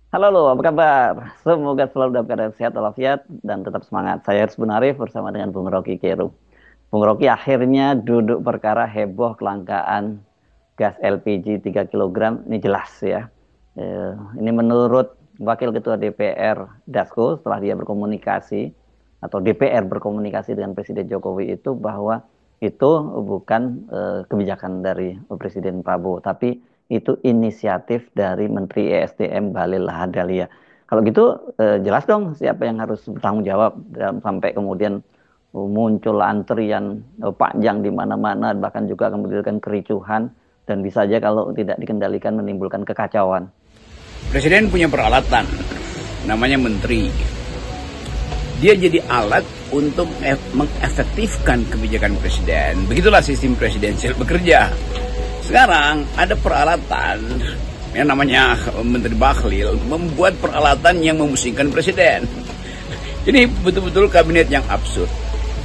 Halo lo, apa kabar? Semoga selalu dalam keadaan sehat walafiat dan tetap semangat. Saya Rizbun Arif bersama dengan Bung Rocky Kerum. Bung Rocky akhirnya duduk perkara heboh kelangkaan gas LPG 3 kilogram. Ini jelas ya. Ini menurut Wakil Ketua DPR Dasko setelah dia berkomunikasi atau DPR berkomunikasi dengan Presiden Jokowi itu bahwa itu bukan kebijakan dari Presiden Prabowo, tapi itu inisiatif dari Menteri ESDM Bahlil Lahadalia. Kalau gitu jelas dong siapa yang harus bertanggung jawab sampai kemudian muncul antrian panjang di mana-mana bahkan juga akan menimbulkan kericuhan dan bisa saja kalau tidak dikendalikan menimbulkan kekacauan. Presiden punya peralatan, namanya menteri. Dia jadi alat untuk mengefektifkan kebijakan presiden. Begitulah sistem presidensial bekerja. Sekarang ada peralatan yang namanya Menteri Bahlil membuat peralatan yang memusingkan presiden. Ini betul-betul kabinet yang absurd.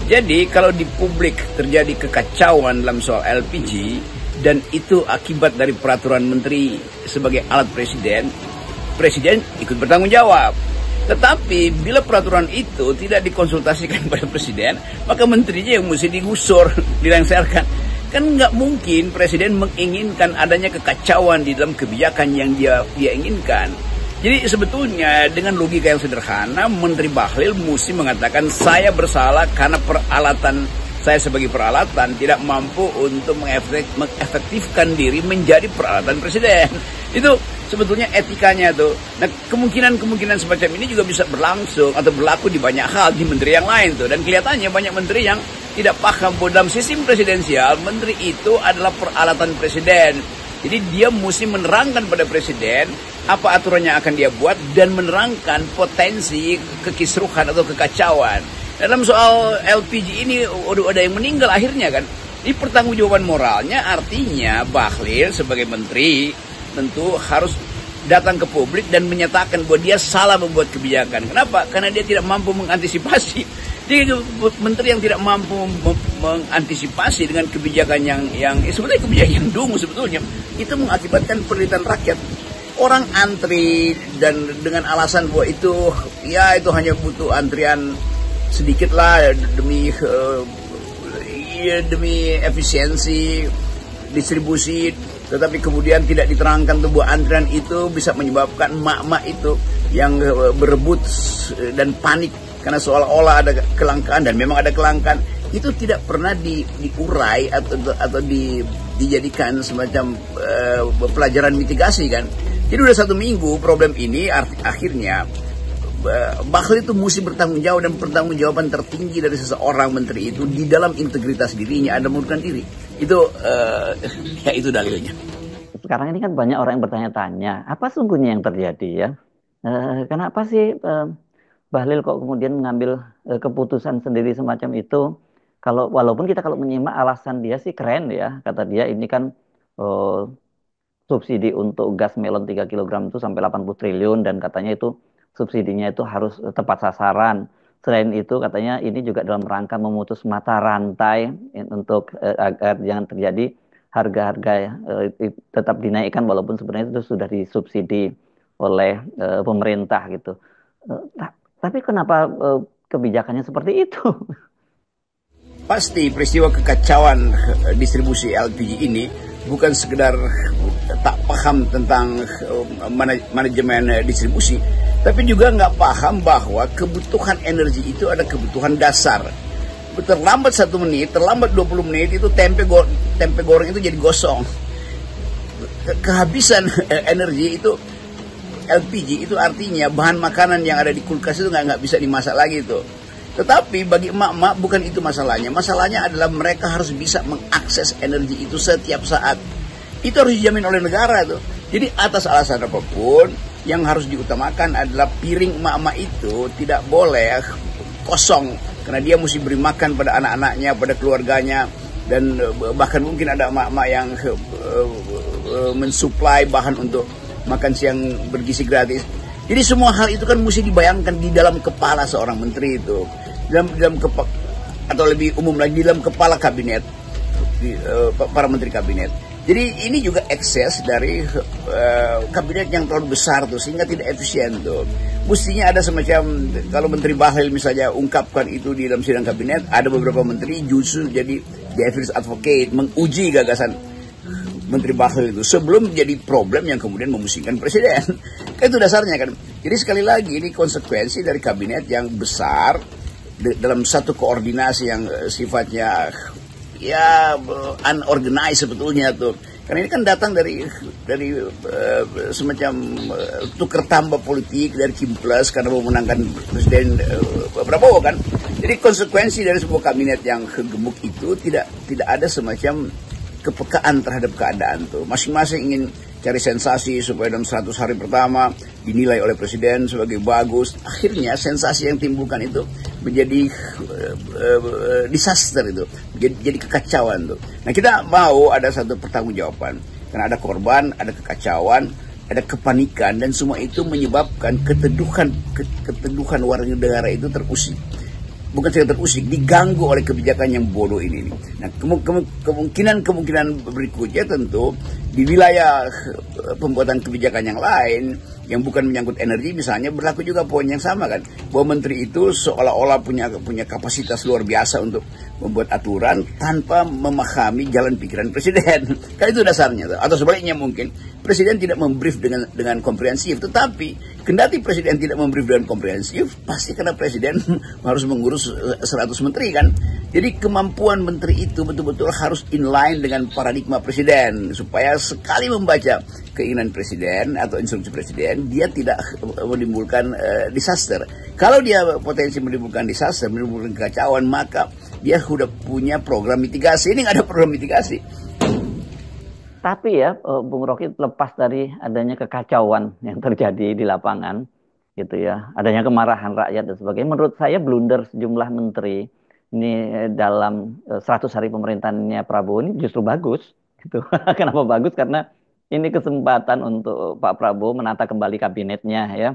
Jadi kalau di publik terjadi kekacauan dalam soal LPG dan itu akibat dari peraturan menteri sebagai alat presiden, presiden ikut bertanggung jawab. Tetapi bila peraturan itu tidak dikonsultasikan pada presiden, maka menterinya yang mesti digusur, dilengsarkan. Kan nggak mungkin presiden menginginkan adanya kekacauan di dalam kebijakan yang dia inginkan. Jadi sebetulnya dengan logika yang sederhana, Menteri Bahlil mesti mengatakan saya bersalah karena peralatan saya sebagai peralatan tidak mampu untuk mengefektifkan diri menjadi peralatan presiden. Itu sebetulnya etikanya tuh. Nah, kemungkinan semacam ini juga bisa berlangsung atau berlaku di banyak hal di menteri yang lain tuh. Dan kelihatannya banyak menteri yang tidak paham bahwa dalam sistem presidensial menteri itu adalah peralatan presiden. Jadi dia mesti menerangkan pada presiden apa aturan yang akan dia buat dan menerangkan potensi kekisruhan atau kekacauan. Dalam soal LPG ini udah ada yang meninggal akhirnya kan. Ini pertanggungjawaban moralnya artinya Bahlil sebagai menteri tentu harus datang ke publik dan menyatakan bahwa dia salah membuat kebijakan. Kenapa? Karena dia tidak mampu mengantisipasi. Jadi menteri yang tidak mampu mengantisipasi dengan kebijakan yang sebetulnya kebijakan yang dungu sebetulnya itu mengakibatkan penderitaan rakyat. Orang antri dan dengan alasan bahwa itu hanya butuh antrian sedikit lah demi efisiensi distribusi, tetapi kemudian tidak diterangkan tuh bahwa antrian itu bisa menyebabkan emak-emak itu yang berebut dan panik karena seolah-olah ada kelangkaan dan memang ada kelangkaan. Itu tidak pernah diurai atau dijadikan semacam pelajaran mitigasi kan. Jadi udah 1 minggu problem ini akhirnya Bahlil itu mesti bertanggung jawab, dan pertanggungjawaban tertinggi dari seseorang menteri itu di dalam integritas dirinya ada mengundurkan diri. Itu itu dalilnya. Sekarang ini kan banyak orang yang bertanya-tanya, apa sungguhnya yang terjadi ya? Kenapa sih Bahlil kok kemudian mengambil keputusan sendiri semacam itu? Walaupun kita kalau menyimak alasan dia sih keren ya, kata dia ini kan eh, subsidi untuk gas melon 3 kilogram itu sampai 80 triliun dan katanya itu subsidinya itu harus tepat sasaran. Selain itu katanya ini juga dalam rangka memutus mata rantai untuk agar jangan terjadi harga-harga tetap dinaikkan walaupun sebenarnya itu sudah disubsidi oleh pemerintah gitu. Tapi kenapa kebijakannya seperti itu? Pasti peristiwa kekacauan distribusi LPG ini bukan sekedar tak paham tentang manajemen distribusi, tapi juga nggak paham bahwa kebutuhan energi itu ada kebutuhan dasar. Terlambat 1 menit, terlambat 20 menit itu tempe goreng itu jadi gosong. Kehabisan energi itu LPG itu artinya bahan makanan yang ada di kulkas itu nggak bisa dimasak lagi itu. Tetapi bagi emak-emak bukan itu masalahnya. Masalahnya adalah mereka harus bisa mengakses energi itu setiap saat. Itu harus dijamin oleh negara tuh. Jadi atas alasan apapun yang harus diutamakan adalah piring emak-emak itu tidak boleh kosong. Karena dia mesti beri makan pada anak-anaknya, pada keluarganya. Dan bahkan mungkin ada emak-emak yang mensuplai bahan untuk makan siang bergizi gratis. Jadi semua hal itu kan mesti dibayangkan di dalam kepala seorang menteri itu, atau lebih umum lagi di dalam kepala kabinet, para menteri kabinet. Jadi ini juga ekses dari kabinet yang terlalu besar tuh, sehingga tidak efisien tuh. Mestinya ada semacam, kalau Menteri Bahlil misalnya ungkapkan itu di dalam sidang kabinet, ada beberapa menteri justru jadi devil's advocate, menguji gagasan Menteri Bahlil itu sebelum menjadi problem yang kemudian memusingkan presiden. Itu dasarnya kan. Jadi sekali lagi ini konsekuensi dari kabinet yang besar dalam satu koordinasi yang sifatnya ya unorganized sebetulnya tuh. Karena ini kan datang dari semacam tuker tambah politik dari Kim Plus karena memenangkan Presiden Prabowo kan. Jadi konsekuensi dari sebuah kabinet yang gemuk itu tidak ada semacam kepekaan terhadap keadaan tuh. Masing-masing ingin cari sensasi supaya dalam 100 hari pertama dinilai oleh presiden sebagai bagus. Akhirnya sensasi yang timbulkan itu menjadi disaster itu, jadi kekacauan tuh. Nah kita mau ada satu pertanggungjawaban karena ada korban, ada kekacauan, ada kepanikan dan semua itu menyebabkan keteduhan warga negara itu terusik. Bukan saja terusik, diganggu oleh kebijakan yang bodoh ini. Nah, kemungkinan berikutnya tentu di wilayah pembuatan kebijakan yang lain yang bukan menyangkut energi misalnya berlaku juga poin yang sama kan, bahwa menteri itu seolah-olah punya kapasitas luar biasa untuk membuat aturan tanpa memahami jalan pikiran presiden. Kan itu dasarnya. Atau sebaliknya mungkin presiden tidak membrief dengan komprehensif, tetapi kendati presiden tidak membrief dengan komprehensif, pasti karena presiden harus mengurus 100 menteri kan. Jadi kemampuan menteri itu betul-betul harus inline dengan paradigma presiden, supaya sekali membaca keinginan presiden atau instruksi presiden, dia tidak menimbulkan disaster. Kalau dia potensi menimbulkan disaster, menimbulkan kekacauan, maka dia sudah punya program mitigasi. Ini nggak ada program mitigasi. Tapi ya, Bung Rocky, lepas dari adanya kekacauan yang terjadi di lapangan, gitu ya, adanya kemarahan rakyat dan sebagainya, menurut saya blunder sejumlah menteri ini dalam 100 hari pemerintahannya Prabowo ini justru bagus, gitu. Kenapa bagus? Karena ini kesempatan untuk Pak Prabowo menata kembali kabinetnya, ya.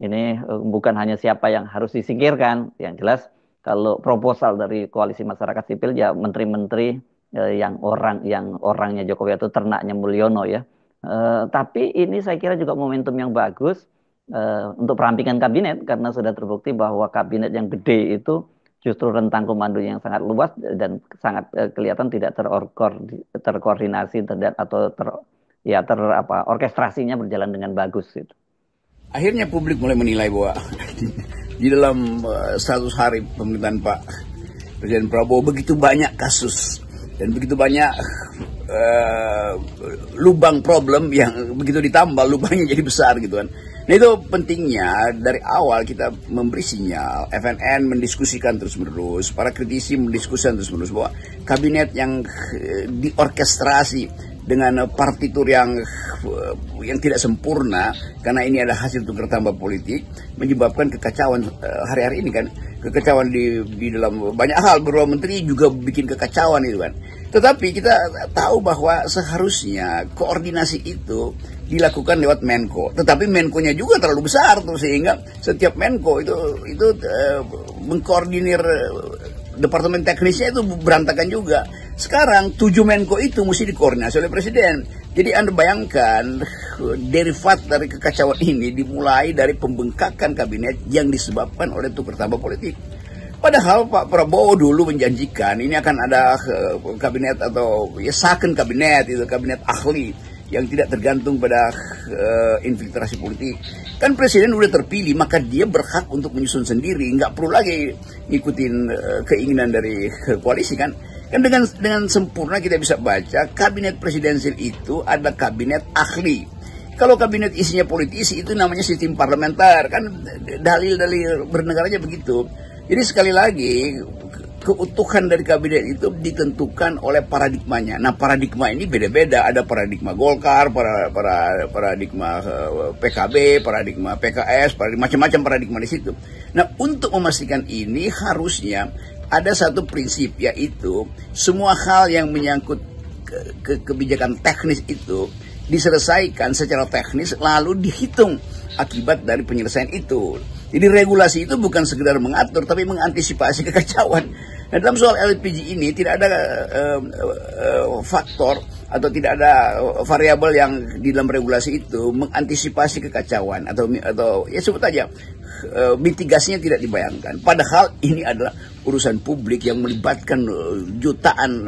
Ini bukan hanya siapa yang harus disingkirkan, yang jelas kalau proposal dari koalisi masyarakat sipil ya menteri-menteri yang orangnya Jokowi atau ternaknya Mulyono ya. Tapi ini saya kira juga momentum yang bagus untuk perampingan kabinet karena sudah terbukti bahwa kabinet yang gede itu justru rentang komando yang sangat luas dan sangat kelihatan tidak terkoordinasi atau orkestrasinya berjalan dengan bagus gitu. Akhirnya publik mulai menilai bahwa di dalam 100 hari pemerintahan Pak Presiden Prabowo begitu banyak kasus dan begitu banyak lubang problem yang begitu ditambah lubangnya jadi besar gitu kan. Nah itu pentingnya dari awal kita memberi sinyal, FNN mendiskusikan terus-menerus, para kritisi mendiskusikan terus-menerus bahwa kabinet yang diorkestrasi dengan partitur yang tidak sempurna karena ini ada hasil tukar tambah politik menyebabkan kekacauan hari-hari ini kan. Kekacauan di dalam banyak hal, beberapa menteri juga bikin kekacauan itu kan. Tetapi kita tahu bahwa seharusnya koordinasi itu dilakukan lewat Menko. Tetapi Menko-nya juga terlalu besar tuh sehingga setiap Menko itu mengkoordinir departemen teknisnya itu berantakan juga. Sekarang 7 Menko itu mesti dikoordinasi oleh presiden. Jadi Anda bayangkan derivat dari kekacauan ini dimulai dari pembengkakan kabinet yang disebabkan oleh tukar tambah politik. Padahal Pak Prabowo dulu menjanjikan ini akan ada kabinet atau ya second kabinet, itu kabinet ahli yang tidak tergantung pada infiltrasi politik. Kan presiden udah terpilih, maka dia berhak untuk menyusun sendiri, nggak perlu lagi ngikutin keinginan dari koalisi kan. Kan dengan sempurna kita bisa baca kabinet presidensial itu ada kabinet ahli. Kalau kabinet isinya politisi itu namanya sistem parlementer kan, dalil-dalil bernegaranya begitu. Jadi sekali lagi keutuhan dari kabinet itu ditentukan oleh paradigmanya. Nah paradigma ini beda-beda, ada paradigma Golkar, paradigma PKB, paradigma PKS, macam-macam paradigma di situ. Nah untuk memastikan ini harusnya ada satu prinsip, yaitu semua hal yang menyangkut kebijakan teknis itu diselesaikan secara teknis lalu dihitung akibat dari penyelesaian itu. Jadi regulasi itu bukan sekedar mengatur tapi mengantisipasi kekacauan. Nah, dalam soal LPG ini tidak ada faktor atau tidak ada variabel yang di dalam regulasi itu mengantisipasi kekacauan atau ya sebut aja mitigasinya tidak dibayangkan. Padahal ini adalah urusan publik yang melibatkan jutaan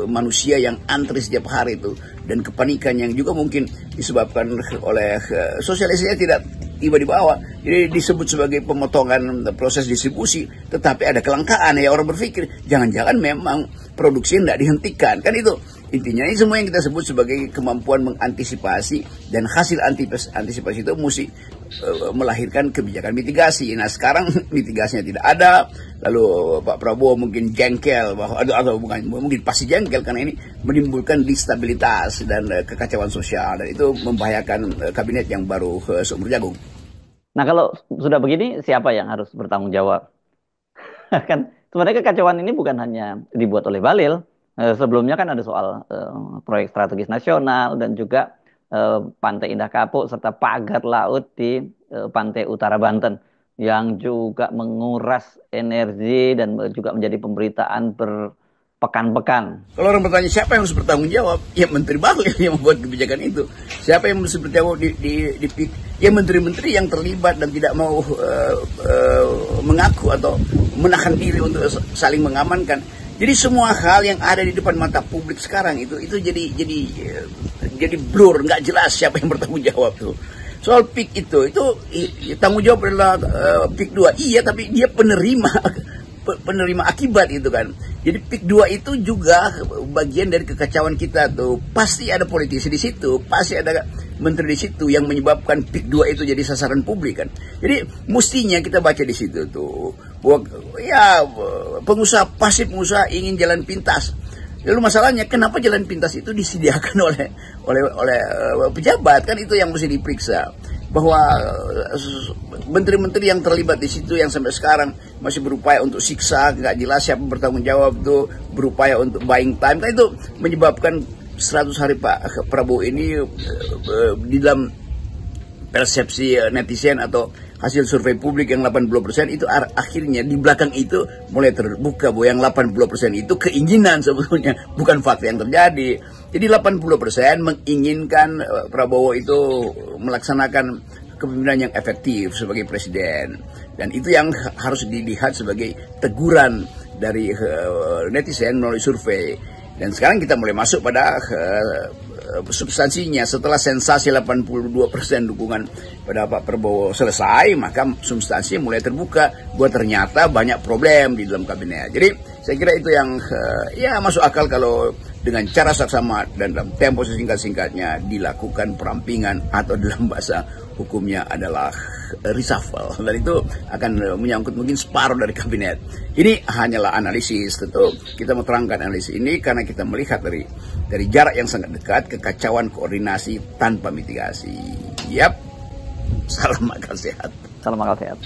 manusia yang antri setiap hari itu, dan kepanikan yang juga mungkin disebabkan oleh sosialisasinya tidak tiba di bawah. Jadi disebut sebagai pemotongan proses distribusi, tetapi ada kelangkaan. Ya orang berpikir jangan-jangan memang produksi tidak dihentikan, kan itu intinya. Ini semua yang kita sebut sebagai kemampuan mengantisipasi, dan hasil antisipasi itu mesti melahirkan kebijakan mitigasi. Nah sekarang mitigasinya tidak ada, lalu Pak Prabowo mungkin jengkel bahwa atau bukan mungkin pasti jengkel karena ini menimbulkan distabilitas dan kekacauan sosial, dan itu membahayakan kabinet yang baru seumur jagung. Nah kalau sudah begini, siapa yang harus bertanggung jawab? Kan sebenarnya kekacauan ini bukan hanya dibuat oleh Bahlil. Sebelumnya kan ada soal proyek strategis nasional dan juga Pantai Indah Kapuk serta pagar laut di pantai utara Banten yang juga menguras energi dan juga menjadi pemberitaan berpekan-pekan. Kalau orang bertanya siapa yang harus bertanggung jawab, ya Menteri Bahlil yang membuat kebijakan itu. Siapa yang harus bertanggung jawab ya menteri-menteri yang terlibat dan tidak mau mengaku atau menahan diri untuk saling mengamankan. Jadi semua hal yang ada di depan mata publik sekarang itu jadi blur, nggak jelas siapa yang bertanggung jawab tuh. Soal PIK itu tanggung jawab adalah PIK 2. Iya, tapi dia penerima akibat itu kan. Jadi PIK 2 itu juga bagian dari kekacauan kita tuh. Pasti ada politisi di situ, pasti ada menteri di situ yang menyebabkan PIK 2 itu jadi sasaran publik kan. Jadi mestinya kita baca di situ tuh bahwa ya pengusaha ingin jalan pintas. Lalu masalahnya kenapa jalan pintas itu disediakan oleh pejabat, kan itu yang mesti diperiksa. Bahwa menteri-menteri yang terlibat di situ yang sampai sekarang masih berupaya untuk siksa, nggak jelas siapa bertanggung jawab tuh, berupaya untuk buying time, kan itu menyebabkan 100 hari Pak Prabowo ini di dalam persepsi netizen atau hasil survei publik yang 80% itu akhirnya di belakang itu mulai terbuka bahwa yang 80% itu keinginan sebetulnya, bukan fakta yang terjadi. Jadi 80% menginginkan Prabowo itu melaksanakan kepemimpinan yang efektif sebagai presiden, dan itu yang harus dilihat sebagai teguran dari netizen melalui survei. Dan sekarang kita mulai masuk pada substansinya. Setelah sensasi 82% dukungan pada Pak Prabowo selesai, maka substansi mulai terbuka bahwa ternyata banyak problem di dalam kabinet. Jadi saya kira itu yang ya masuk akal kalau dengan cara saksama dan dalam tempo sesingkat-singkatnya dilakukan perampingan, atau dalam bahasa hukumnya adalah reshuffle, dan itu akan menyangkut mungkin separuh dari kabinet. Ini hanyalah analisis, tentu kita mau terangkan analisis ini karena kita melihat dari jarak yang sangat dekat kekacauan koordinasi tanpa mitigasi. Yap, salam akal sehat. Salam akal sehat.